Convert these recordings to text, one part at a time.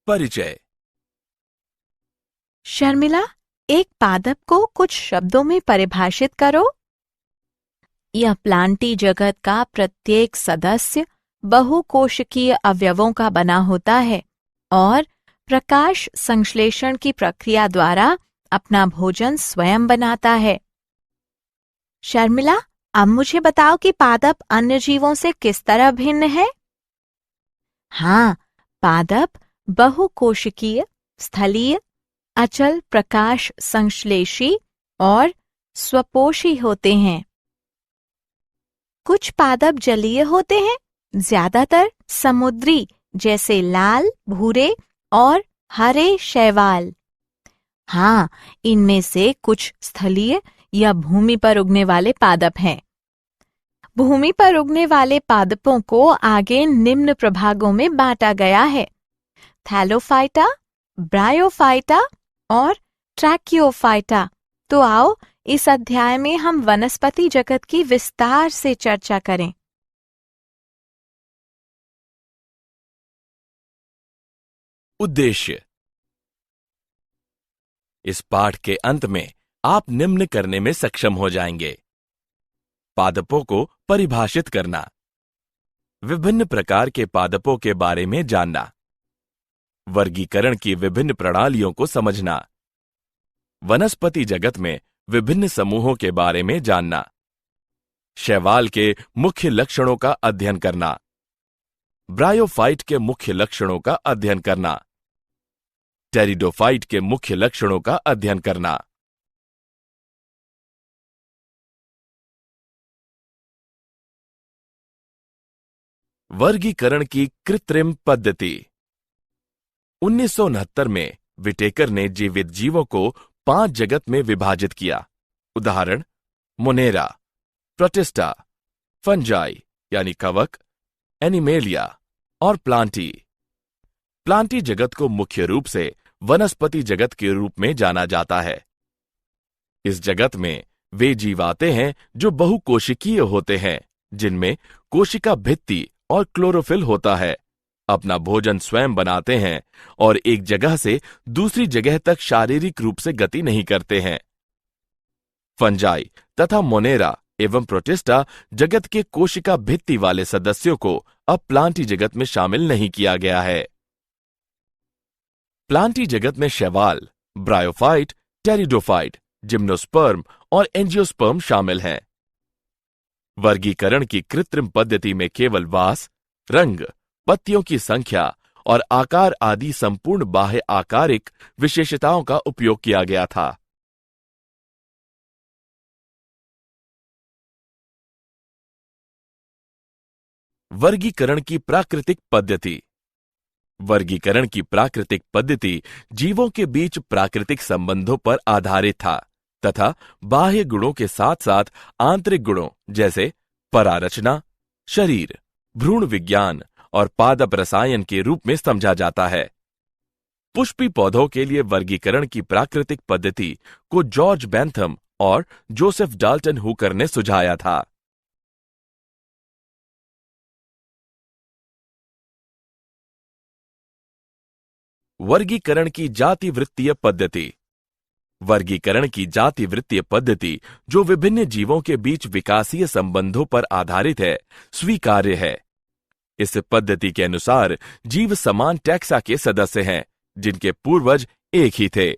परिचय। शर्मिला, एक पादप को कुछ शब्दों में परिभाषित करो। यह प्लांटी जगत का प्रत्येक सदस्य बहुकोशिकीय अवयवों का बना होता है और प्रकाश संश्लेषण की प्रक्रिया द्वारा अपना भोजन स्वयं बनाता है। शर्मिला, अब मुझे बताओ कि पादप अन्य जीवों से किस तरह भिन्न है? हाँ, पादप बहुकोशिकीय, स्थलीय, अचल प्रकाश संश्लेषी और स्वपोषी होते हैं। कुछ पादप जलीय होते हैं, ज्यादातर समुद्री, जैसे लाल, भूरे और हरे शैवाल। हाँ, इनमें से कुछ स्थलीय या भूमि पर उगने वाले पादप हैं। भूमि पर उगने वाले पादपों को आगे निम्न प्रभागों में बांटा गया है: थैलोफाइटा, ब्रायोफाइटा और ट्रैकियोफाइटा। तो आओ इस अध्याय में हम वनस्पति जगत की विस्तार से चर्चा करें। उद्देश्य। इस पाठ के अंत में आप निम्न करने में सक्षम हो जाएंगे: पादपों को परिभाषित करना, विभिन्न प्रकार के पादपों के बारे में जानना, वर्गीकरण की विभिन्न प्रणालियों को समझना, वनस्पति जगत में विभिन्न समूहों के बारे में जानना, शैवाल के मुख्य लक्षणों का अध्ययन करना, ब्रायोफाइट के मुख्य लक्षणों का अध्ययन करना, टेरिडोफाइट के मुख्य लक्षणों का अध्ययन करना। वर्गीकरण की कृत्रिम पद्धति। 1969 में विटेकर ने जीवित जीवों को 5 जगत में विभाजित किया। उदाहरण: मोनेरा, प्रोटिस्टा, फंजाई यानी कवक, एनिमेलिया और प्लांटी। प्लांटी जगत को मुख्य रूप से वनस्पति जगत के रूप में जाना जाता है। इस जगत में वे जीव आते हैं जो बहुकोशिकीय होते हैं, जिनमें कोशिका भित्ति और क्लोरोफिल होता है, अपना भोजन स्वयं बनाते हैं और एक जगह से दूसरी जगह तक शारीरिक रूप से गति नहीं करते हैं। फंजाई तथा मोनेरा एवं प्रोटिस्टा जगत के कोशिका भित्ति वाले सदस्यों को अब प्लांटी जगत में शामिल नहीं किया गया है। प्लांटी जगत में शैवाल, ब्रायोफाइट, टेरिडोफाइट, जिम्नोस्पर्म और एंजियोस्पर्म शामिल हैं। वर्गीकरण की कृत्रिम पद्धति में केवल वास, रंग, पत्तियों की संख्या और आकार आदि संपूर्ण बाह्य आकारिक विशेषताओं का उपयोग किया गया था। वर्गीकरण की प्राकृतिक पद्धति। वर्गीकरण की प्राकृतिक पद्धति जीवों के बीच प्राकृतिक संबंधों पर आधारित था तथा बाह्य गुणों के साथ साथ आंतरिक गुणों जैसे परारचना, शरीर, भ्रूण विज्ञान और पादप रसायन के रूप में समझा जाता है। पुष्पी पौधों के लिए वर्गीकरण की प्राकृतिक पद्धति को जॉर्ज बेंथम और जोसेफ डाल्टन हुकर ने सुझाया था। वर्गीकरण की जातिवृत्तीय पद्धति। वर्गीकरण की जातिवृत्तीय पद्धति, जो विभिन्न जीवों के बीच विकासीय संबंधों पर आधारित है, स्वीकार्य है। इस पद्धति के अनुसार जीव समान टैक्सा के सदस्य हैं, जिनके पूर्वज एक ही थे।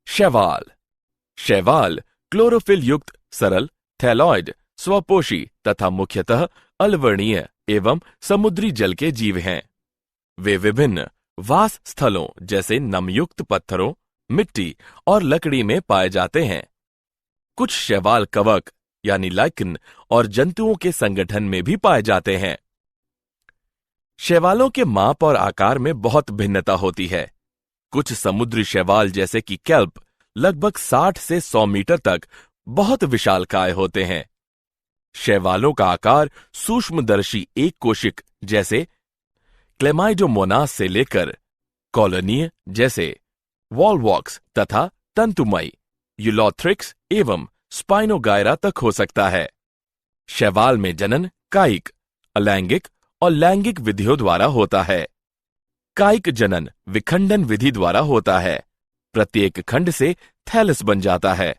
शैवाल। शैवाल क्लोरोफिल युक्त सरल, थैलॉइड, स्वपोषी तथा मुख्यतः अलवर्णीय एवं समुद्री जल के जीव हैं। वे विभिन्न वास स्थलों जैसे नमयुक्त पत्थरों, मिट्टी और लकड़ी में पाए जाते हैं। कुछ शैवाल कवक यानी लाइकन और जंतुओं के संगठन में भी पाए जाते हैं। शैवालों के माप और आकार में बहुत भिन्नता होती है। कुछ समुद्री शैवाल जैसे कि केल्प लगभग 60 से 100 मीटर तक बहुत विशालकाय होते हैं। शैवालों का आकार सूक्ष्मदर्शी एक कोशिक जैसे क्लेमाइडोमोनास से लेकर कॉलोनीय जैसे वॉलवॉक्स तथा तंतुमयी यूलोथ्रिक्स एवं स्पाइनोगायरा तक हो सकता है। शैवाल में जनन कायिक, अलैंगिक और लैंगिक विधियों द्वारा होता है। कायिक जनन विखंडन विधि द्वारा होता है। प्रत्येक खंड से थैलस बन जाता है।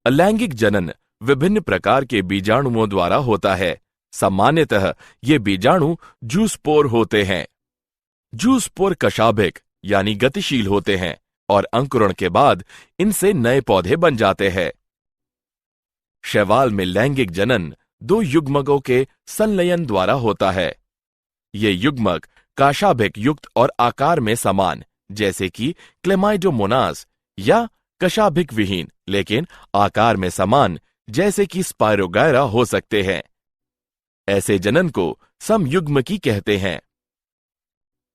अलैंगिक जनन विभिन्न प्रकार के बीजाणुओं द्वारा होता है। सामान्यतः ये बीजाणु जूस्पोर होते हैं। जूस्पोर कशाभिक यानी गतिशील होते हैं और अंकुरण के बाद इनसे नए पौधे बन जाते हैं। शैवाल में लैंगिक जनन दो युग्मकों के संलयन द्वारा होता है। ये युग्मक कशाभिक युक्त और आकार में समान, जैसे कि क्लेमाइडोमोनास, या कशाभिक विहीन लेकिन आकार में समान, जैसे कि स्पायरोगायरा हो सकते हैं। ऐसे जनन को समयुग्मकी कहते हैं।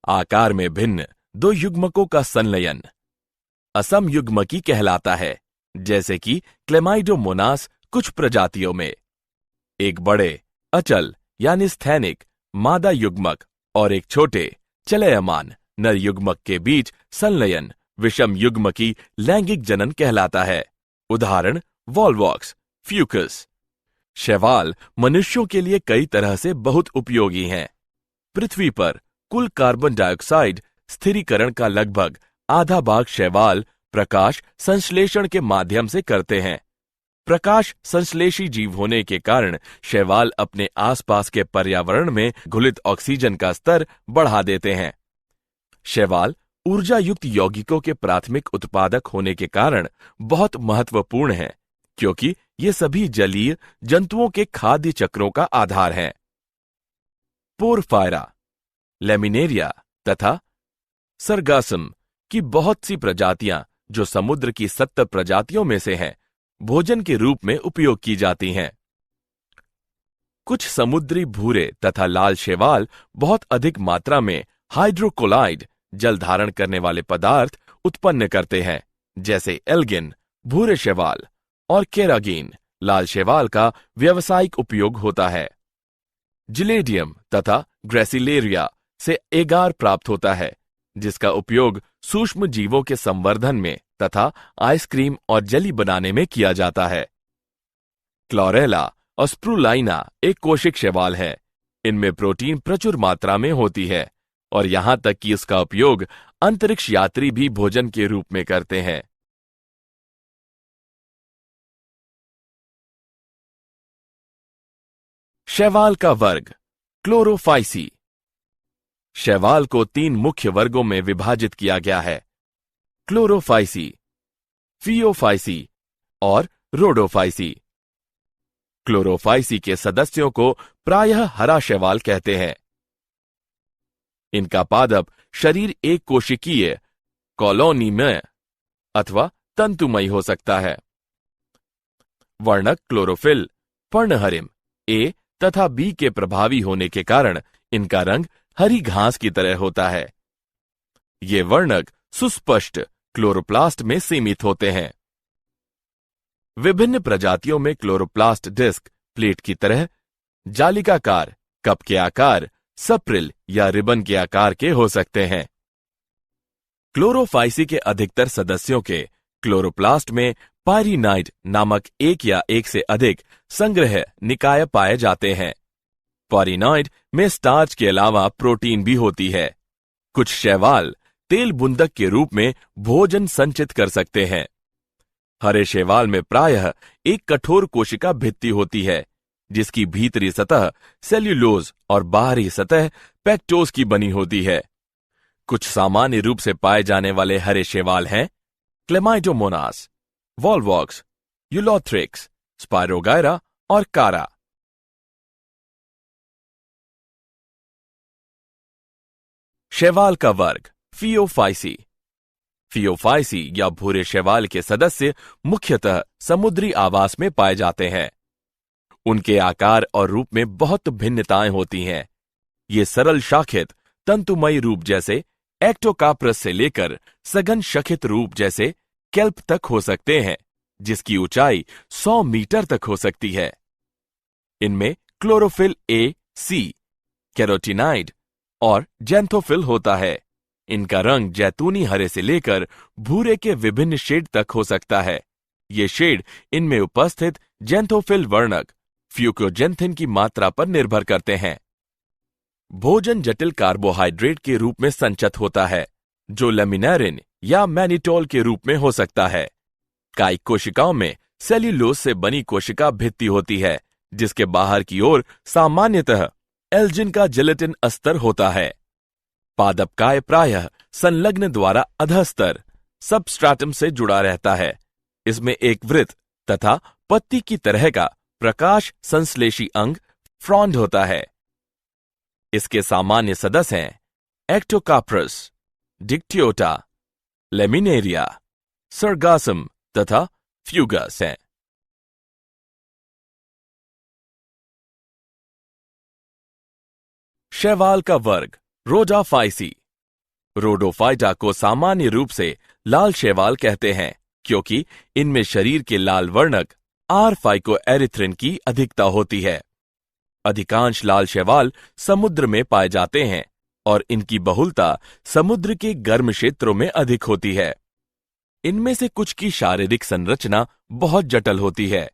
आकार में भिन्न दो युग्मकों का संलयन असमयुग्मकी कहलाता है, जैसे कि क्लेमाइडोमोनास कुछ प्रजातियों में। एक बड़े अचल यानी स्थैनिक मादा युग्मक और एक छोटे चलयमान नर युग्मक के बीच संलयन विषम युग्मकी लैंगिक जनन कहलाता है। उदाहरण वॉलवॉक्स, फ्यूकस। शैवाल मनुष्यों के लिए कई तरह से बहुत उपयोगी हैं। पृथ्वी पर कुल कार्बन डाइऑक्साइड स्थिरीकरण का लगभग आधा भाग शैवाल प्रकाश संश्लेषण के माध्यम से करते हैं। प्रकाश संश्लेषी जीव होने के कारण शैवाल अपने आसपास के पर्यावरण में घुलित ऑक्सीजन का स्तर बढ़ा देते हैं। शैवाल ऊर्जा युक्त यौगिकों के प्राथमिक उत्पादक होने के कारण बहुत महत्वपूर्ण है, क्योंकि ये सभी जलीय जंतुओं के खाद्य चक्रों का आधार हैं। पोरफायरा, लेमिनेरिया तथा सरगासम की बहुत सी प्रजातियां, जो समुद्र की 70 प्रजातियों में से हैं, भोजन के रूप में उपयोग की जाती हैं। कुछ समुद्री भूरे तथा लाल शैवाल बहुत अधिक मात्रा में हाइड्रोकोलाइड जल धारण करने वाले पदार्थ उत्पन्न करते हैं, जैसे एल्गिन भूरे शैवाल और केरागिन लाल शैवाल का व्यावसायिक उपयोग होता है। जिलेडियम तथा ग्रेसिलेरिया से एगार प्राप्त होता है, जिसका उपयोग सूक्ष्म जीवों के संवर्धन में तथा आइसक्रीम और जेली बनाने में किया जाता है। क्लोरेला और स्प्रूलाइना एक कोशिक शैवाल है। इनमें प्रोटीन प्रचुर मात्रा में होती है और यहां तक कि इसका उपयोग अंतरिक्ष यात्री भी भोजन के रूप में करते हैं। शैवाल का वर्ग क्लोरोफाइसी। शैवाल को 3 मुख्य वर्गों में विभाजित किया गया है: क्लोरोफाइसी, फियोफाइसी और रोडोफाइसी। क्लोरोफाइसी के सदस्यों को प्रायः हरा शैवाल कहते हैं। इनका पादप शरीर एक कोशिकीय कॉलोनी में अथवा तंतुमय हो सकता है। वर्णक क्लोरोफिल पर्णहरिम ए तथा बी के प्रभावी होने के कारण इनका रंग हरी घास की तरह होता है। ये वर्णक सुस्पष्ट क्लोरोप्लास्ट में सीमित होते हैं। विभिन्न प्रजातियों में क्लोरोप्लास्ट डिस्क प्लेट की तरह जालिकाकार, कप के आकार, सप्रिल या रिबन के आकार के हो सकते हैं। क्लोरोफाइसी के अधिकतर सदस्यों के क्लोरोप्लास्ट में पायरीनाइड नामक एक या एक से अधिक संग्रह निकाय पाए जाते हैं। पायरीनाइड में स्टार्च के अलावा प्रोटीन भी होती है। कुछ शैवाल तेल बुंदक के रूप में भोजन संचित कर सकते हैं। हरे शैवाल में प्रायः एक कठोर कोशिका भित्ति होती है, जिसकी भीतरी सतह सेल्यूलोज और बाहरी सतह पेक्टोज की बनी होती है। कुछ सामान्य रूप से पाए जाने वाले हरे शैवाल हैं क्लेमाइडोमोनास, वॉलवॉक्स, यूलोथ्रिक्स, स्पायरोगायरा और कारा। शैवाल का वर्ग फियोफाइसी। फियोफाइसी या भूरे शैवाल के सदस्य मुख्यतः समुद्री आवास में पाए जाते हैं। उनके आकार और रूप में बहुत भिन्नताएं होती हैं। ये सरल शाखित तंतुमयी रूप जैसे एक्टोकाप्रस से लेकर सघन शखित रूप जैसे केल्प तक हो सकते हैं, जिसकी ऊंचाई 100 मीटर तक हो सकती है। इनमें क्लोरोफिल ए, सी, कैरोटीनाइड और जैंथोफिल होता है। इनका रंग जैतूनी हरे से लेकर भूरे के विभिन्न शेड तक हो सकता है। ये शेड इनमें उपस्थित जैंथोफिल वर्णक फ्यूकोजेंथिन की मात्रा पर निर्भर करते हैं। भोजन जटिल कार्बोहाइड्रेट के रूप में संचित होता है, जो लेमिनेरिन या मैनिटोल के रूप में हो सकता है। कायिक कोशिकाओं में सेल्यूलोज से बनी कोशिका भित्ति होती है, जिसके बाहर की ओर सामान्यतः एल्जिन का जिलेटिन अस्तर होता है। पादपकाय प्रायः संलग्न द्वारा अधस्तर सबस्ट्राटम से जुड़ा रहता है। इसमें एक वृत्त तथा पत्ती की तरह का प्रकाश संश्लेषी अंग फ्रॉन्ड होता है। इसके सामान्य सदस्य हैं एक्टोकाप्रस, डिक्टियोटा, लेमिनेरिया, सरगासम तथा फ्यूगस हैं। शैवाल का वर्ग रोडोफाइसी। रोडोफाइटा को सामान्य रूप से लाल शैवाल कहते हैं, क्योंकि इनमें शरीर के लाल वर्णक R-फाइकोएरिथ्रिन की अधिकता होती है। अधिकांश लाल शैवाल समुद्र में पाए जाते हैं और इनकी बहुलता समुद्र के गर्म क्षेत्रों में अधिक होती है। इनमें से कुछ की शारीरिक संरचना बहुत जटिल होती है।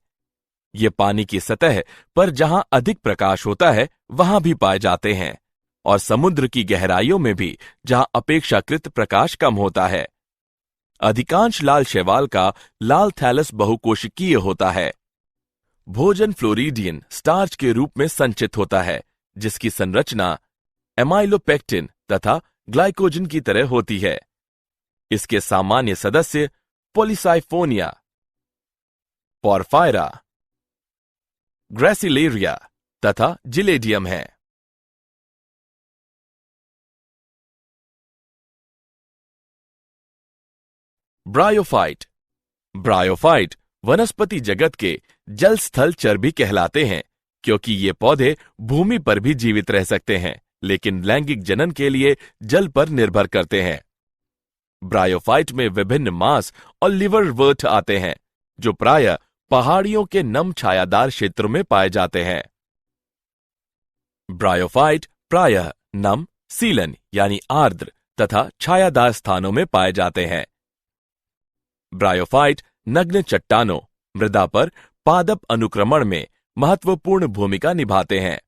ये पानी की सतह पर जहां अधिक प्रकाश होता है वहां भी पाए जाते हैं, और समुद्र की गहराइयों में भी जहां अपेक्षाकृत प्रकाश कम होता है। अधिकांश लाल शैवाल का लाल थैलस बहुकोशिकीय होता है। भोजन फ्लोरिडियन स्टार्च के रूप में संचित होता है, जिसकी संरचना एमाइलोपेक्टिन तथा ग्लाइकोजन की तरह होती है। इसके सामान्य सदस्य पोलिसाइफोनिया, पोरफायरा, ग्रेसिलेरिया तथा जिलेडियम है। ब्रायोफाइट। ब्रायोफाइट वनस्पति जगत के जल स्थल चर्बी कहलाते हैं, क्योंकि ये पौधे भूमि पर भी जीवित रह सकते हैं, लेकिन लैंगिक जनन के लिए जल पर निर्भर करते हैं। ब्रायोफाइट में विभिन्न मांस और लिवरवर्ट आते हैं, जो प्रायः पहाड़ियों के नम छायादार क्षेत्रों में पाए जाते हैं। ब्रायोफाइट प्रायः नम, सीलन यानी आर्द्र तथा छायादार स्थानों में पाए जाते हैं। ब्रायोफाइट नग्न चट्टानों, मृदा पर पादप अनुक्रमण में महत्वपूर्ण भूमिका निभाते हैं।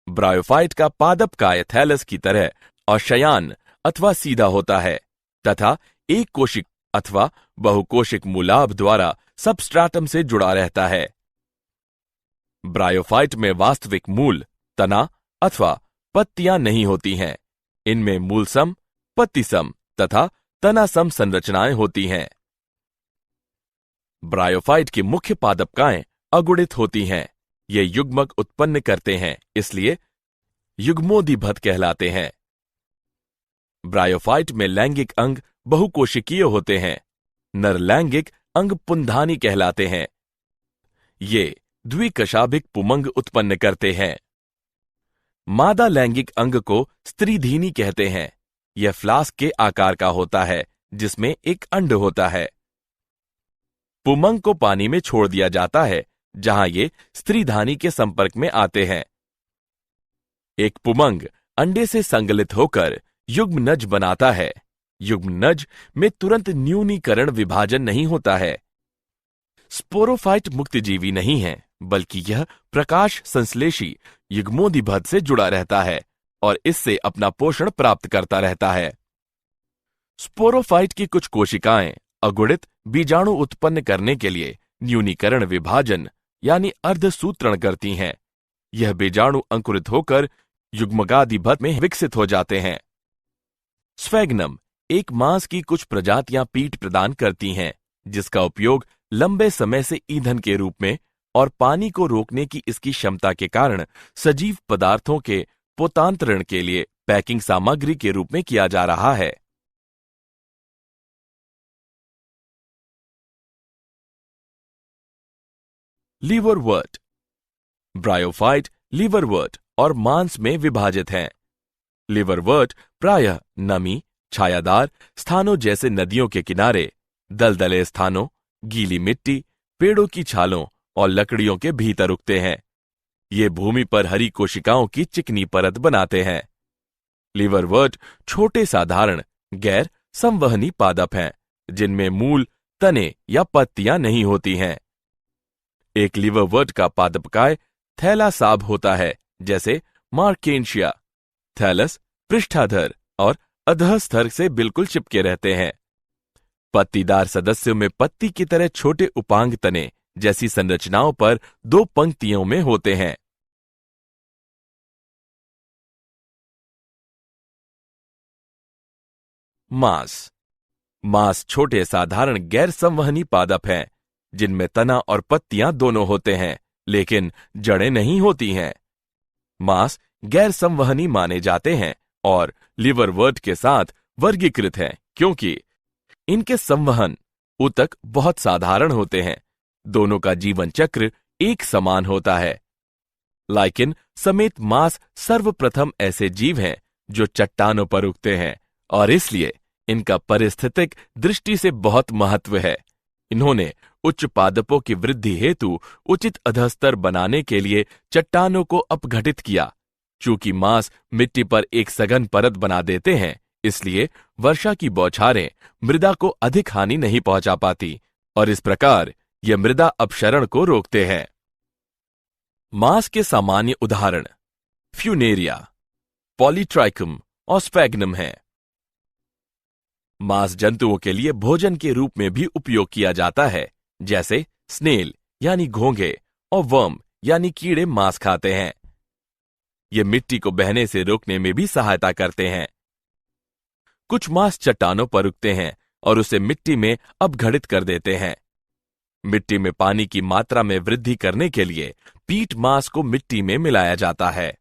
ब्रायोफाइट का पादपकाय थैलस की तरह और शयान अथवा सीधा होता है तथा एक कोशिक अथवा बहुकोशिक मूलाभ द्वारा सबस्ट्राटम से जुड़ा रहता है। ब्रायोफाइट में वास्तविक मूल, तना अथवा पत्तियां नहीं होती हैं। इनमें मूलसम, पत्तिसम तथा तनासम संरचनाएं होती हैं। ब्रायोफाइट की मुख्य पादपकाएं अगुणित होती हैं। ये युग्मक उत्पन्न करते हैं, इसलिए युग्मोदिभत कहलाते हैं। ब्रायोफाइट में लैंगिक अंग बहुकोशिकीय होते हैं। नर लैंगिक अंग पुंधानी कहलाते हैं। ये द्विकशाभिक पुमंग उत्पन्न करते हैं। मादा लैंगिक अंग को स्त्रीधीनी कहते हैं। यह फ्लास्क के आकार का होता है, जिसमें एक अंड होता है। पुमंग को पानी में छोड़ दिया जाता है, जहां ये स्त्रीधानी के संपर्क में आते हैं। एक पुमंग अंडे से संगलित होकर युग्मनज बनाता है। युग्मनज में तुरंत न्यूनीकरण विभाजन नहीं होता है। स्पोरोफाइट मुक्तजीवी नहीं है, बल्कि यह प्रकाश संश्लेषी युग्मोदिभत से जुड़ा रहता है और इससे अपना पोषण प्राप्त करता रहता है। स्पोरोफाइट की कुछ कोशिकाएं अगुणित बीजाणु उत्पन्न करने के लिए न्यूनीकरण विभाजन यानी अर्धसूत्रण करती हैं। यह बीजाणु अंकुरित होकर युग्मगादिभत में विकसित हो जाते हैं। स्फेग्नम एक मांस की कुछ प्रजातियां पीठ प्रदान करती हैं, जिसका उपयोग लंबे समय से ईंधन के रूप में और पानी को रोकने की इसकी क्षमता के कारण सजीव पदार्थों के पोतांतरण के लिए पैकिंग सामग्री के रूप में किया जा रहा है। लीवरवर्ट। ब्रायोफाइट लीवरवर्ट और मांस में विभाजित हैं। लीवरवर्ट प्रायः नमी, छायादार स्थानों जैसे नदियों के किनारे, दलदले स्थानों, गीली मिट्टी, पेड़ों की छालों और लकड़ियों के भीतर उगते हैं। ये भूमि पर हरी कोशिकाओं की चिकनी परत बनाते हैं। लीवरवर्ट छोटे साधारण गैर संवहनी पादप हैं, जिनमें मूल, तने या पत्तियां नहीं होती हैं। एक लीवरवर्ट का पादपकाय थैलासाब होता है, जैसे मार्केंशिया। थैलस पृष्ठाधर और अधःस्तर से बिल्कुल चिपके रहते हैं। पत्तीदार सदस्यों में पत्ती की तरह छोटे उपांग तने जैसी संरचनाओं पर 2 पंक्तियों में होते हैं। मांस छोटे साधारण गैर संवहनी पादप हैं, जिनमें तना और पत्तियां दोनों होते हैं, लेकिन जड़ें नहीं होती हैं। मांस गैर संवहनी माने जाते हैं और लीवरवर्ट के साथ वर्गीकृत हैं, क्योंकि इनके संवहन ऊतक बहुत साधारण होते हैं। दोनों का जीवन चक्र एक समान होता है। लाइकेन समेत मांस सर्वप्रथम ऐसे जीव हैं जो चट्टानों पर उगते हैं और इसलिए इनका पारिस्थितिक दृष्टि से बहुत महत्व है। इन्होंने उच्च पादपों की वृद्धि हेतु उचित अधस्तर बनाने के लिए चट्टानों को अपघटित किया। चूंकि मांस मिट्टी पर एक सघन परत बना देते हैं, इसलिए वर्षा की बौछारें मृदा को अधिक हानि नहीं पहुंचा पाती और इस प्रकार ये मृदा अपक्षरण को रोकते हैं। मांस के सामान्य उदाहरण फ्यूनेरिया, पॉलीट्राइकम और स्पैग्नम हैं। मांस जंतुओं के लिए भोजन के रूप में भी उपयोग किया जाता है, जैसे स्नेल यानी घोंघे और वर्म यानी कीड़े मांस खाते हैं। ये मिट्टी को बहने से रोकने में भी सहायता करते हैं। कुछ मांस चट्टानों पर उगते हैं और उसे मिट्टी में अपघटित कर देते हैं। मिट्टी में पानी की मात्रा में वृद्धि करने के लिए पीट मांस को मिट्टी में मिलाया जाता है।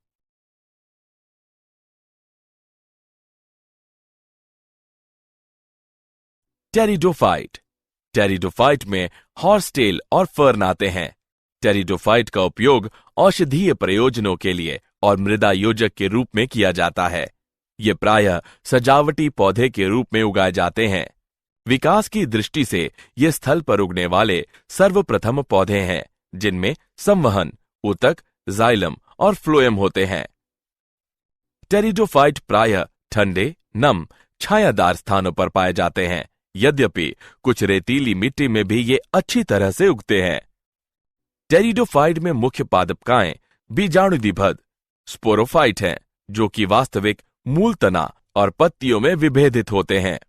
टेरिडोफाइट में हॉर्सटेल और फर्न आते हैं। टेरिडोफाइट का उपयोग औषधीय प्रयोजनों के लिए और मृदा योजक के रूप में किया जाता है। ये प्रायः सजावटी पौधे के रूप में उगाए जाते हैं। विकास की दृष्टि से ये स्थल पर उगने वाले सर्वप्रथम पौधे हैं, जिनमें संवहन, ऊतक, जाइलम और फ्लोएम होते हैं। टेरिडोफाइट प्रायः ठंडे, नम, छायादार स्थानों पर पाए जाते हैं, यद्यपि कुछ रेतीली मिट्टी में भी ये अच्छी तरह से उगते हैं। टेरिडोफाइट में मुख्य पादपकाएं बीजाणुदिभद स्पोरोफाइट हैं, जो कि वास्तविक मूल तना और पत्तियों में विभेदित होते हैं।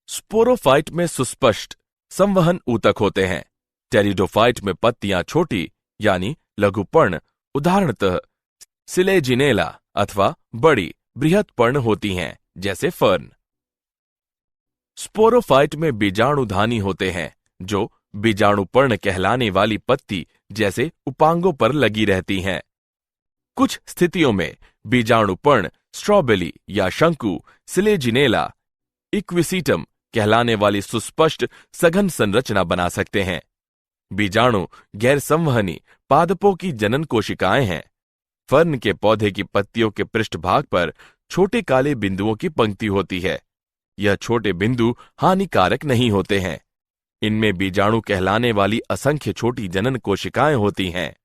स्पोरोफाइट में सुस्पष्ट संवहन ऊतक होते हैं। टेरिडोफाइट में पत्तियां छोटी यानी लघुपर्ण, उदाहरणतः सिलेजिनेला, अथवा बड़ी बृहत पर्ण होती हैं, जैसे फर्न। स्पोरोफाइट में बीजाणुधानी होते हैं, जो बीजाणुपर्ण कहलाने वाली पत्ती जैसे उपांगों पर लगी रहती हैं। कुछ स्थितियों में बीजाणुपर्ण स्ट्रॉबेरी या शंकु सिलेजिनेला इक्विसीटम कहलाने वाली सुस्पष्ट सघन संरचना बना सकते हैं। बीजाणु गैर संवहनी पादपों की जनन कोशिकाएं हैं। फर्न के पौधे की पत्तियों के पृष्ठभाग पर छोटे काले बिंदुओं की पंक्ति होती है। यह छोटे बिंदु हानिकारक नहीं होते हैं। इनमें बीजाणु कहलाने वाली असंख्य छोटी जनन कोशिकाएं होती हैं।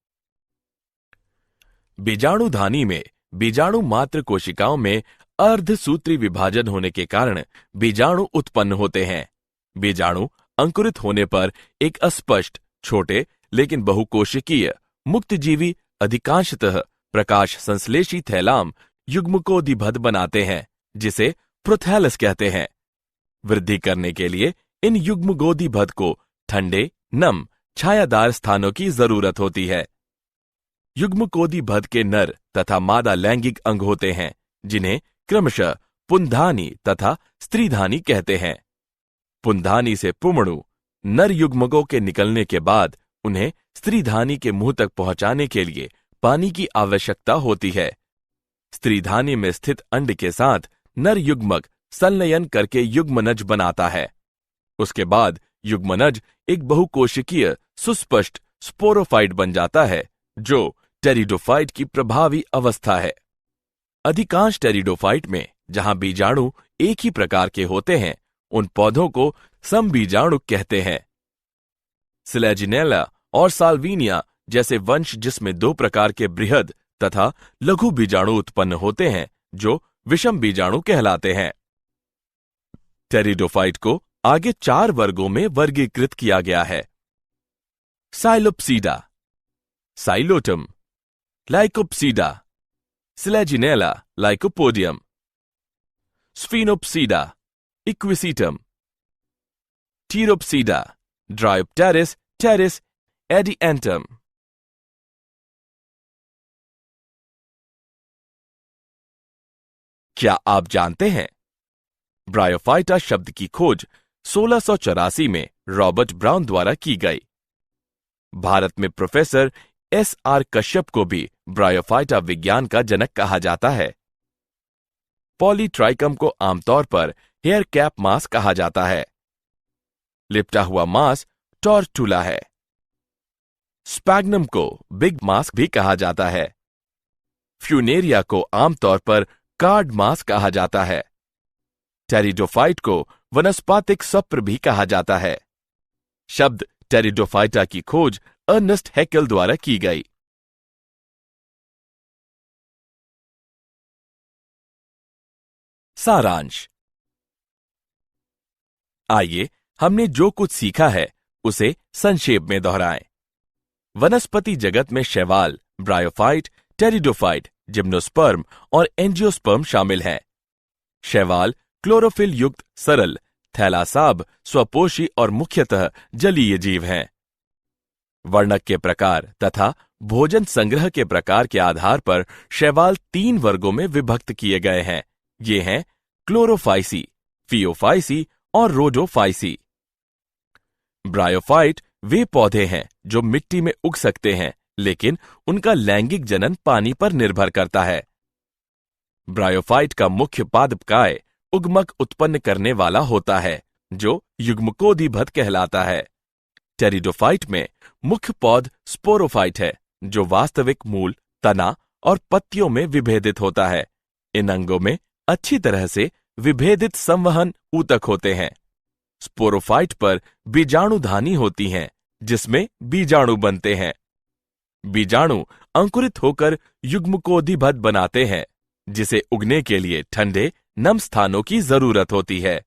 बीजाणुधानी में बीजाणु मात्र कोशिकाओं में अर्धसूत्री विभाजन होने के कारण बीजाणु उत्पन्न होते हैं। बीजाणु अंकुरित होने पर एक अस्पष्ट, छोटे लेकिन बहुकोशिकीय, मुक्तजीवी, अधिकांशतः प्रकाश संश्लेषी थैलाम युग्मकोदिभद बनाते हैं, जिसे प्रोथैलस कहते हैं। वृद्धि करने के लिए इन युग्मकोदिभद को ठंडे, नम, छायादार स्थानों की जरूरत होती है। युग्मकोदिभद के नर तथा मादा लैंगिक अंग होते हैं, जिन्हें क्रमशः पुंधानी तथा स्त्रीधानी कहते हैं। पुंधानी से पुमणु नर युग्मकों के निकलने के बाद उन्हें स्त्रीधानी के मुंह तक पहुंचाने के लिए पानी की आवश्यकता होती है। स्त्रीधानी में स्थित अंड के साथ नर युग्मक संलयन करके युग्मनज बनाता है। उसके बाद युग्मनज एक बहुकोशिकीय सुस्पष्ट स्पोरोफाइट बन जाता है, जो टेरिडोफाइट की प्रभावी अवस्था है। अधिकांश टेरिडोफाइट में जहां बीजाणु एक ही प्रकार के होते हैं, उन पौधों को समबीजाणु कहते हैं। सिलेजिनेला और साल्विनिया जैसे वंश जिसमें 2 प्रकार के बृहद तथा लघु बीजाणु उत्पन्न होते हैं, जो विषम बीजाणु कहलाते हैं। टेरिडोफाइट को आगे 4 वर्गों में वर्गीकृत किया गया है। Psilopsida, Psilotum, Lycopsida, Selaginella Lycopodium, Sphenopsida, Equisetum, Pteropsida, Dryopteris, Pteris, Adiantum. क्या आप जानते हैं ब्रायोफाइटा शब्द की खोज 1684 में रॉबर्ट ब्राउन द्वारा की गई। भारत में प्रोफेसर S.R. कश्यप को भी ब्रायोफाइटा विज्ञान का जनक कहा जाता है। पॉलीट्राइकम को आमतौर पर हेयर कैप मास कहा जाता है। लिपटा हुआ मास टॉर्टुला है। स्पैग्नम को बिग मास भी कहा जाता है। फ्यूनेरिया को आमतौर पर कार्ड मास कहा जाता है। टेरिडोफाइट को वनस्पतिक सप्र भी कहा जाता है। शब्द टेरिडोफाइटा की खोज अर्नेस्ट हैकेल द्वारा की गई। सारांश। आइए हमने जो कुछ सीखा है उसे संक्षेप में दोहराएं। वनस्पति जगत में शैवाल, ब्रायोफाइट, टेरिडोफाइट, जिम्नोस्पर्म और एंजियोस्पर्म शामिल हैं। शैवाल क्लोरोफिल युक्त सरल, थैलासाब, स्वपोषी और मुख्यतः जलीय जीव हैं। वर्णक के प्रकार तथा भोजन संग्रह के प्रकार के आधार पर शैवाल 3 वर्गों में विभक्त किए गए हैं। ये हैं क्लोरोफाइसी, फियोफाइसी और रोडोफाइसी। ब्रायोफाइट वे पौधे हैं जो मिट्टी में उग सकते हैं, लेकिन उनका लैंगिक जनन पानी पर निर्भर करता है। ब्रायोफाइट का मुख्य पादपकाय उगमक उत्पन्न करने वाला होता है, जो युग्मकोदिभद कहलाता है। टेरिडोफाइट में मुख्य पौध स्पोरोफाइट है, जो वास्तविक मूल, तना और पत्तियों में विभेदित होता है। इन अंगों में अच्छी तरह से विभेदित संवहन ऊतक होते हैं। स्पोरोफाइट पर बीजाणुधानी होती हैं, जिसमें बीजाणु बनते हैं। बीजाणु अंकुरित होकर युग्मकोदिभद बनाते हैं, जिसे उगने के लिए ठंडे, नम स्थानों की जरूरत होती है।